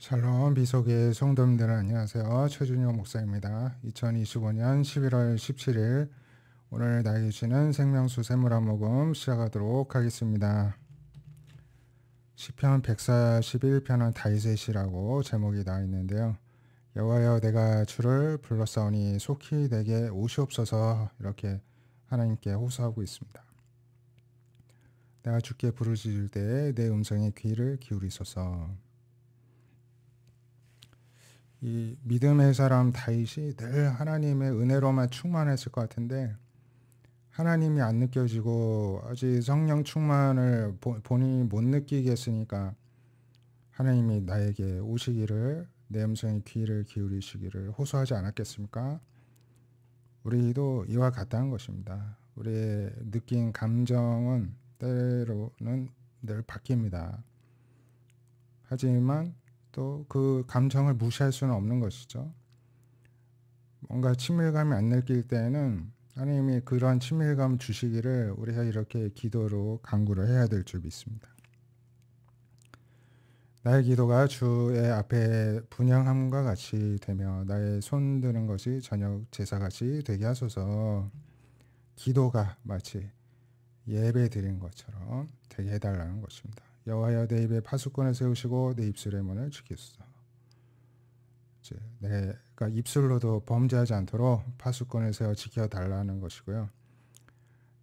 샬롬 비속의 성도님들 안녕하세요. 최준영 목사입니다. 2025년 11월 17일 오늘 나에게 주시는 생명수 세무라 모금 시작하도록 하겠습니다. 시편 141편은 다윗의 시라고 제목이 나와 있는데요. 여호와여 내가 주를 불렀사오니 속히 내게 오시옵소서 이렇게 하나님께 호소하고 있습니다. 내가 주께 부르짖을 때에 내 음성에 귀를 기울이소서. 이 믿음의 사람 다윗이 늘 하나님의 은혜로만 충만했을 것 같은데 하나님이 안 느껴지고 아직 성령 충만을 본인이 못 느끼겠으니까 하나님이 나에게 오시기를 내 음성에 귀를 기울이시기를 호소하지 않았겠습니까? 우리도 이와 같다는 것입니다. 우리의 느낀 감정은 때로는 늘 바뀝니다. 하지만 또 그 감정을 무시할 수는 없는 것이죠. 뭔가 친밀감이 안 느낄 때는 하나님이 그런 친밀감 주시기를 우리가 이렇게 기도로 간구를 해야 될 줄 믿습니다. 나의 기도가 주의 앞에 분향함과 같이 되며 나의 손 드는 것이 저녁 제사같이 되게 하소서. 기도가 마치 예배 드린 것처럼 되게 해달라는 것입니다. 여호와여 내 입에 파수꾼을 세우시고 내 입술의 문을 지키소서. 내가 입술로도 범죄하지 않도록 파수꾼을 세워 지켜달라는 것이고요.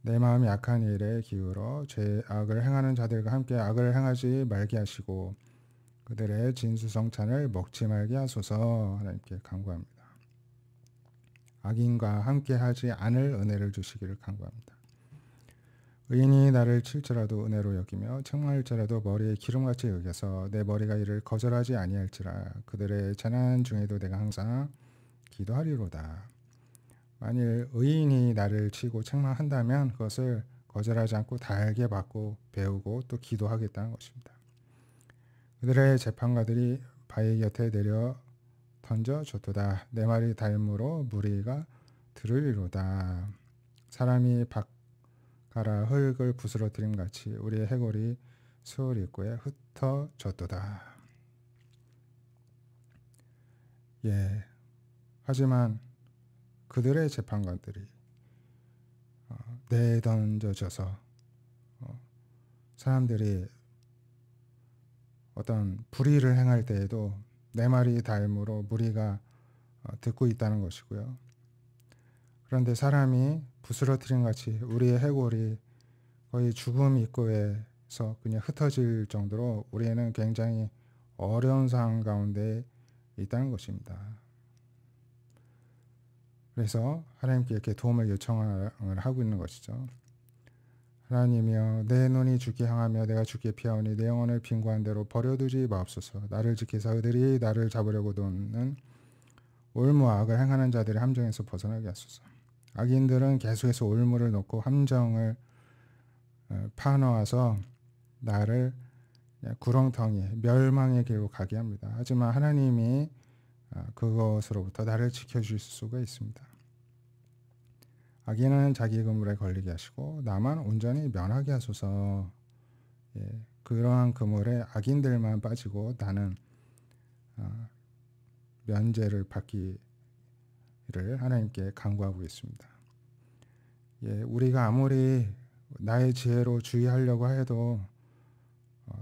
내 마음이 악한 일에 기울어 죄악을 행하는 자들과 함께 악을 행하지 말게 하시고 그들의 진수성찬을 먹지 말게 하소서. 하나님께 간구합니다. 악인과 함께 하지 않을 은혜를 주시기를 간구합니다. 의인이 나를 칠지라도 은혜로 여기며 책망할지라도 머리에 기름같이 여겨서 내 머리가 이를 거절하지 아니할지라. 그들의 재난 중에도 내가 항상 기도하리로다. 만일 의인이 나를 치고 책망한다면 그것을 거절하지 않고 달게 받고 배우고 또 기도하겠다는 것입니다. 그들의 재판관들이 바위 곁에 내려 던져줬도다. 내 말이 닮으로 무리가 들으리로다. 사람이 가라 흙을 부스러뜨림 같이 우리의 해골이 수월 입구에 흩어졌도다. 하지만 그들의 재판관들이 내던져져서 사람들이 어떤 불의를 행할 때에도 내 말이 닮으로 무리가 듣고 있다는 것이고요. 그런데 사람이 부스러뜨린 같이 우리의 해골이 거의 죽음 입구에서 그냥 흩어질 정도로 우리는 굉장히 어려운 상황 가운데 있다는 것입니다. 그래서 하나님께 이렇게 도움을 요청을 하고 있는 것이죠. 하나님이여 내 눈이 주께 향하며 내가 주께 피하오니 내 영혼을 빈고한 대로 버려두지 마옵소서. 나를 지키사 그들이 나를 잡으려고 도는 올무와 악을 행하는 자들의 함정에서 벗어나게 하소서. 악인들은 계속해서 올무를 놓고 함정을 파놓아서 나를 구렁텅이 멸망의 길로 가게 합니다. 하지만 하나님이 그것으로부터 나를 지켜줄 수가 있습니다. 악인은 자기 그물에 걸리게 하시고 나만 온전히 면하게 하소서. 그러한 그물에 악인들만 빠지고 나는 면제를 받기를 하나님께 간구하고 있습니다. 우리가 아무리 나의 지혜로 주의하려고 해도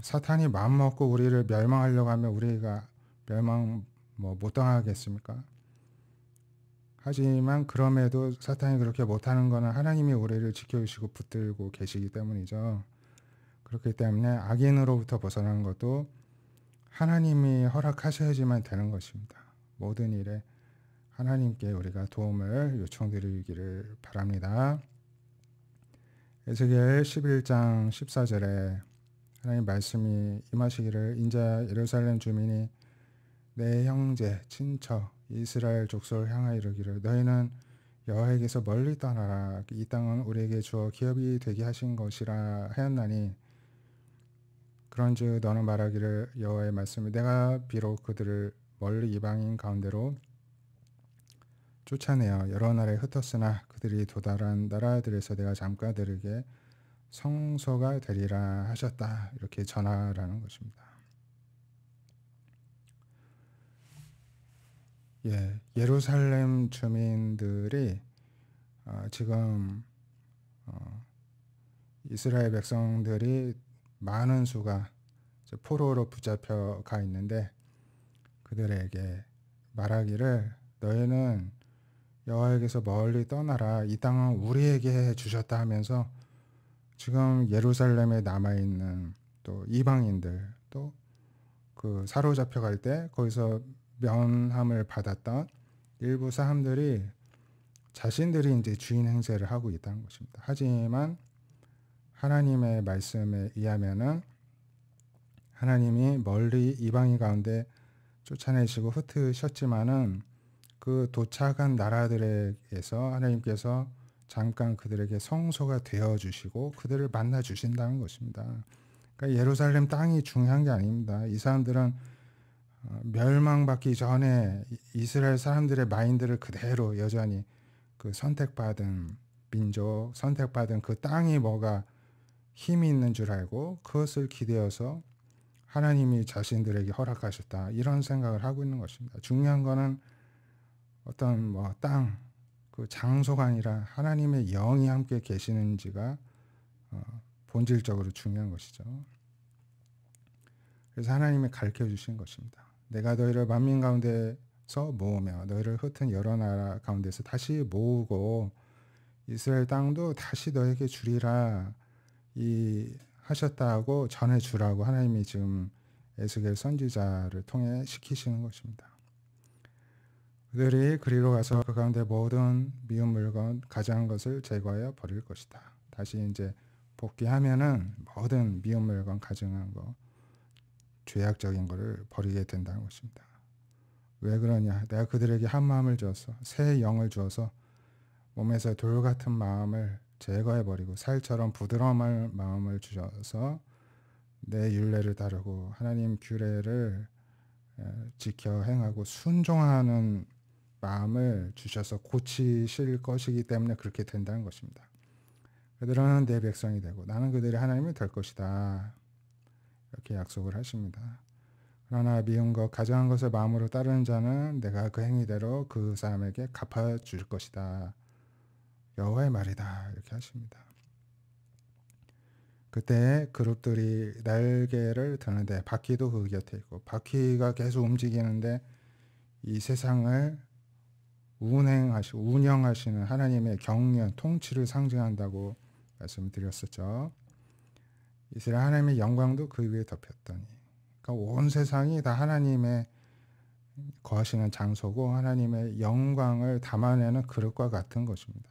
사탄이 마음먹고 우리를 멸망하려고 하면 우리가 멸망 못 당하겠습니까? 하지만 그럼에도 사탄이 그렇게 못하는 것은 하나님이 우리를 지켜주시고 붙들고 계시기 때문이죠. 그렇기 때문에 악인으로부터 벗어나는 것도 하나님이 허락하셔야지만 되는 것입니다. 모든 일에 하나님께 우리가 도움을 요청드리기를 바랍니다. 에스겔 11장 14절에 하나님 말씀이 임하시기를 인자 예루살렘 주민이 내 형제 친척 이스라엘 족속을 향하여 이르기를 너희는 여호와에게서 멀리 떠나라. 이 땅은 우리에게 주어 기업이 되게 하신 것이라 하였나니 그런즉 너는 말하기를 여호와의 말씀이 내가 비록 그들을 멀리 이방인 가운데로 쫓아내어 여러 나라에 흩었으나 그들이 도달한 나라들에서 내가 잠깐 들에게 성소가 되리라 하셨다. 이렇게 전하라는 것입니다. 예루살렘 주민들이 지금 이스라엘 백성들이 많은 수가 포로로 붙잡혀 가 있는데 그들에게 말하기를 너희는 여호와에게서 멀리 떠나라 이 땅은 우리에게 주셨다 하면서 지금 예루살렘에 남아있는 또 이방인들 또 그 사로잡혀 갈 때 거기서 면함을 받았던 일부 사람들이 자신들이 이제 주인 행세를 하고 있다는 것입니다. 하지만 하나님의 말씀에 의하면은 하나님이 멀리 이방인 가운데 쫓아내시고 흩으셨지만은 그 도착한 나라들에게서 하나님께서 잠깐 그들에게 성소가 되어 주시고 그들을 만나 주신다는 것입니다. 그러니까 예루살렘 땅이 중요한 게 아닙니다. 이 사람들은 멸망받기 전에 이스라엘 사람들의 마인드를 그대로 여전히 그 선택받은 민족, 선택받은 그 땅이 뭐가 힘이 있는 줄 알고 그것을 기대어서 하나님이 자신들에게 허락하셨다 이런 생각을 하고 있는 것입니다. 중요한 거는 어떤 뭐 땅, 그 장소가 아니라 하나님의 영이 함께 계시는지가 본질적으로 중요한 것이죠. 그래서 하나님이 가르쳐 주신 것입니다. 내가 너희를 만민 가운데서 모으며 너희를 흩은 여러 나라 가운데서 다시 모으고 이스라엘 땅도 다시 너에게 주리라 이 하셨다고 전해 주라고 하나님이 지금 에스겔 선지자를 통해 시키시는 것입니다. 그들이 그리로 가서 그 가운데 모든 미운 물건 가져간 것을 제거하여 버릴 것이다. 다시 이제 복귀하면은 모든 미운 물건 가져간 거 죄악적인 것을 버리게 된다는 것입니다. 왜 그러냐? 내가 그들에게 한 마음을 주어서 새 영을 주어서 몸에서 돌 같은 마음을 제거해버리고 살처럼 부드러운 마음을 주셔서 내 율례를 따르고 하나님 규례를 지켜 행하고 순종하는 마음을 주셔서 고치실 것이기 때문에 그렇게 된다는 것입니다. 그들은 내 백성이 되고 나는 그들의 하나님이 될 것이다. 이렇게 약속을 하십니다. 그러나 미운 것, 가져간 것을 마음으로 따르는 자는 내가 그 행위대로 그 사람에게 갚아줄 것이다. 여호와의 말이다. 이렇게 하십니다. 그때 그룹들이 날개를 드는데 바퀴도 그 곁에 있고 바퀴가 계속 움직이는데 이 세상을 운영하시는 하나님의 경륜, 통치를 상징한다고 말씀드렸었죠. 이스라엘 하나님의 영광도 그 위에 덮였더니 그러니까 온 세상이 다 하나님의 거하시는 장소고 하나님의 영광을 담아내는 그릇과 같은 것입니다.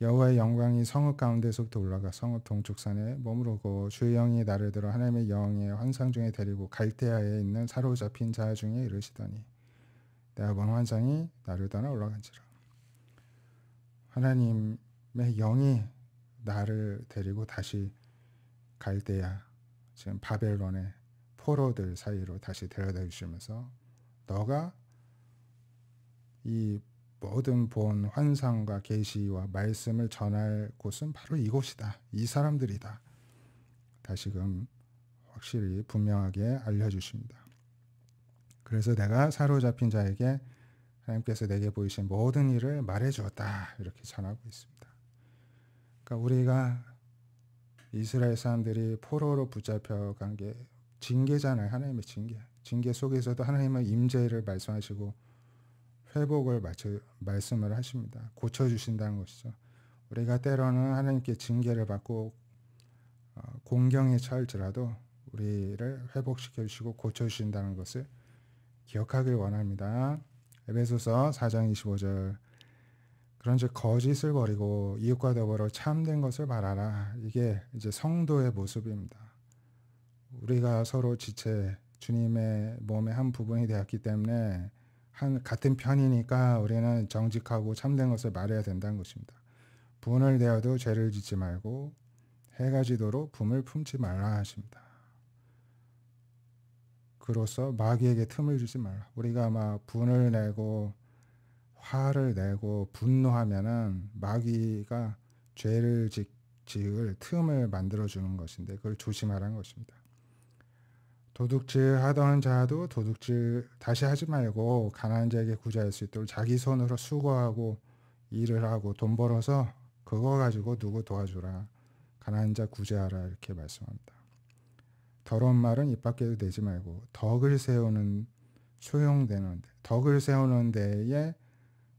여호와의 영광이 성읍 가운데서부터 올라가 성읍 동쪽산에 머무르고 주의 영이 나를 들어 하나님의 영의 환상 중에 데리고 갈대아에 있는 사로잡힌 자 중에 이르시더니 내가 본 환상이 나를 떠나 올라간지라. 하나님의 영이 나를 데리고 다시 갈대아 지금 바벨론의 포로들 사이로 다시 데려다 주시면서 너가 이 모든 본 환상과 계시와 말씀을 전할 곳은 바로 이곳이다. 이 사람들이다. 다시금 확실히 분명하게 알려주십니다. 그래서 내가 사로잡힌 자에게 하나님께서 내게 보이신 모든 일을 말해주었다. 이렇게 전하고 있습니다. 그러니까 우리가 이스라엘 사람들이 포로로 붙잡혀 간 게 징계잖아요. 하나님의 징계. 징계 속에서도 하나님은 임재를 말씀하시고 회복을 말씀을 하십니다. 고쳐주신다는 것이죠. 우리가 때로는 하나님께 징계를 받고 공경에 처할지라도 우리를 회복시켜 주시고 고쳐주신다는 것을 기억하길 원합니다. 에베소서 4장 25절 그런즉 거짓을 버리고 이웃과 더불어 참된 것을 말하라. 이게 이제 성도의 모습입니다. 우리가 서로 지체 주님의 몸의 한 부분이 되었기 때문에 같은 편이니까 우리는 정직하고 참된 것을 말해야 된다는 것입니다. 분을 내어도 죄를 짓지 말고 해가 지도록 분을 품지 말라 하십니다. 그로써 마귀에게 틈을 주지 말라. 우리가 막 분을 내고 화를 내고 분노하면은 마귀가 죄를 지을 틈을 만들어주는 것인데 그걸 조심하라는 것입니다. 도둑질 하던 자도 도둑질 다시 하지 말고 가난한 자에게 구제할 수 있도록 자기 손으로 수고하고 일을 하고 돈 벌어서 그거 가지고 누구 도와주라. 가난한 자 구제하라 이렇게 말씀합니다. 더러운 말은 입 밖에도 내지 말고 덕을 세우는 데에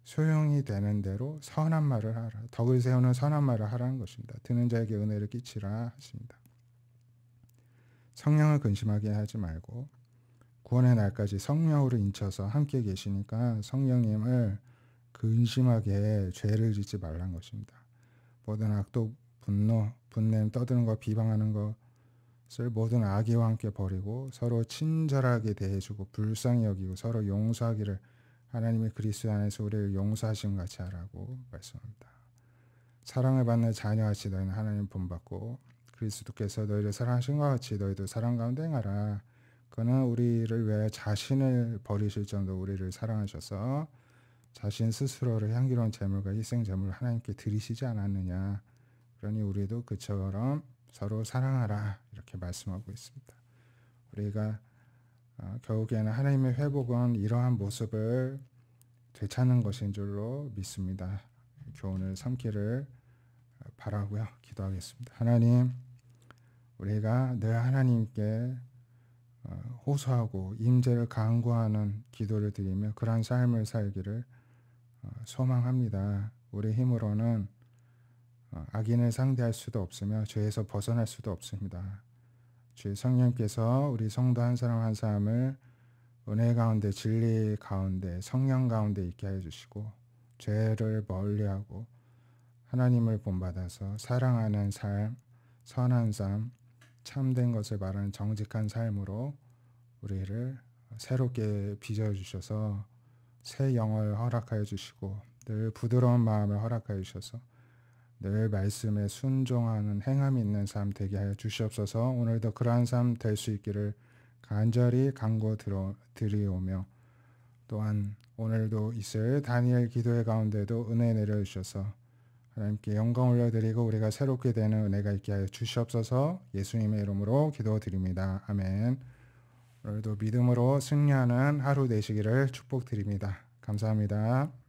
소용이 되는 대로 선한 말을 하라. 덕을 세우는 선한 말을 하라는 것입니다. 듣는 자에게 은혜를 끼치라 하십니다. 성령을 근심하게 하지 말고 구원의 날까지 성령으로 인쳐서 함께 계시니까 성령님을 근심하게 죄를 짓지 말란 것입니다. 모든 악독, 분노, 분냄, 떠드는 것, 비방하는 것을 모든 악의와 함께 버리고 서로 친절하게 대해주고 불쌍히 여기고 서로 용서하기를 하나님의 그리스도 안에서 우리를 용서하신 같이 하라고 말씀합니다. 사랑을 받는 자녀같이 너희는 하나님 본받고 그리스도께서 너희를 사랑하신 것 같이 너희도 사랑 가운데 행하라. 그는 우리를 위하여 자신을 버리실 정도로 우리를 사랑하셔서 자신 스스로를 향기로운 제물과 희생 제물을 하나님께 드리시지 않았느냐. 그러니 우리도 그처럼 서로 사랑하라 이렇게 말씀하고 있습니다. 우리가 결국에는 하나님의 회복은 이러한 모습을 되찾는 것인 줄로 믿습니다. 교훈을 삼기를 바라고요. 기도하겠습니다. 하나님, 우리가 늘 하나님께 호소하고 임재를 간구하는 기도를 드리며 그러한 삶을 살기를 소망합니다. 우리 힘으로는 악인을 상대할 수도 없으며 죄에서 벗어날 수도 없습니다. 주의 성령께서 우리 성도 한 사람 한 사람을 은혜 가운데 진리 가운데 성령 가운데 있게 해 주시고 죄를 멀리하고 하나님을 본받아서 사랑하는 삶, 선한 삶, 참된 것을 말하는 정직한 삶으로 우리를 새롭게 빚어주셔서 새 영을 허락하여 주시고 늘 부드러운 마음을 허락하여 주셔서 늘 말씀에 순종하는 행함이 있는 삶 되게 하여 주시옵소서. 오늘도 그러한 삶 될 수 있기를 간절히 간구 드리오며 또한 오늘도 있을 다니엘 기도회 가운데도 은혜 내려주셔서 하나님께 영광 올려드리고 우리가 새롭게 되는 은혜가 있게 하여 주시옵소서. 예수님의 이름으로 기도드립니다. 아멘. 오늘도 믿음으로 승리하는 하루 되시기를 축복드립니다. 감사합니다.